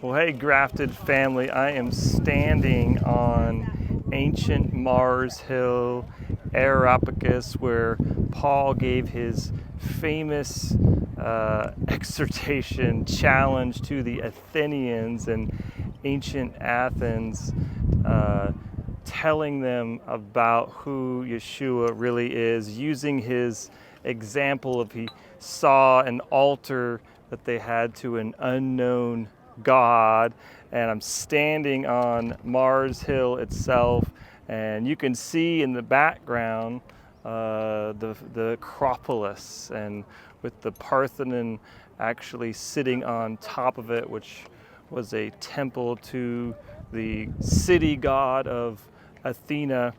Well, hey, Grafted family, I am standing on ancient Mars Hill, Areopagus, where Paul gave his famous exhortation challenge to the Athenians in ancient Athens, telling them about who Yeshua really is, using his example of he saw an altar that they had to an unknown God, and I'm standing on Mars Hill itself, and you can see in the background the Acropolis, and with the Parthenon actually sitting on top of it, which was a temple to the city god of Athena.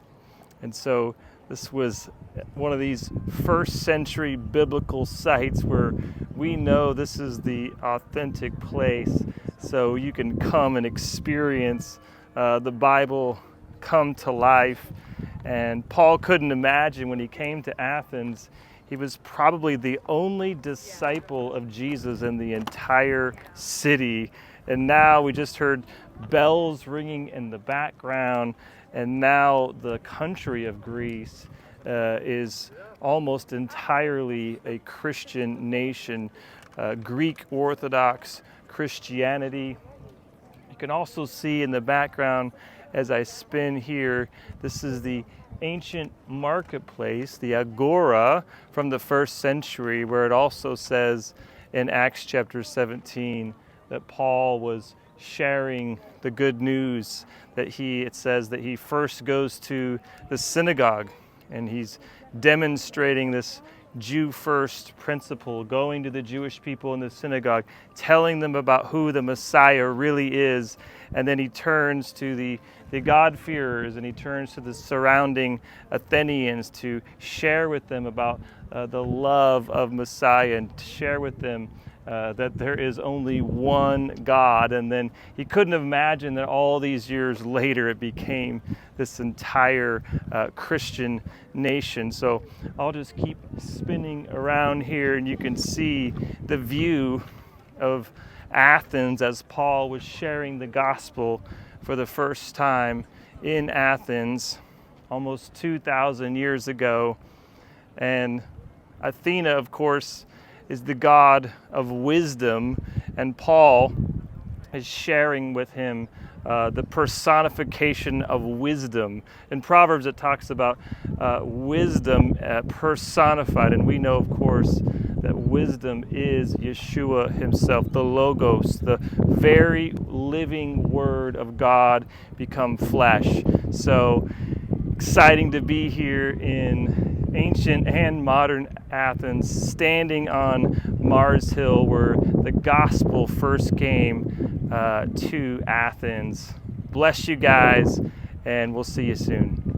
And so this was one of these first century biblical sites where we know this is the authentic place. So you can come and experience the Bible come to life. And Paul couldn't imagine when he came to Athens, he was probably the only disciple of Jesus in the entire city. And now we just heard bells ringing in the background, and now the country of Greece is almost entirely a Christian nation, Greek Orthodox Christianity. You can also see in the background as I spin here, this is the ancient marketplace, the Agora from the first century, where it also says in Acts chapter 17 that Paul was sharing the good news, that it says that he first goes to the synagogue and he's demonstrating this Jew first principle, going to the Jewish people in the synagogue, telling them about who the Messiah really is. And then he turns to the God-fearers, and he turns to the surrounding Athenians to share with them about the love of Messiah, and to share with them that there is only one God. And then he couldn't imagine that all these years later it became this entire Christian nation. So I'll just keep spinning around here, and you can see the view of Athens as Paul was sharing the gospel for the first time in Athens almost 2,000 years ago. And Athena, of course, is the god of wisdom, and Paul is sharing with him the personification of wisdom. In Proverbs it talks about wisdom personified, and we know, of course, that wisdom is Yeshua himself, the Logos, the very living Word of God become flesh. So exciting to be here in ancient and modern Athens, standing on Mars Hill where the gospel first came to Athens. Bless you guys, and we'll see you soon.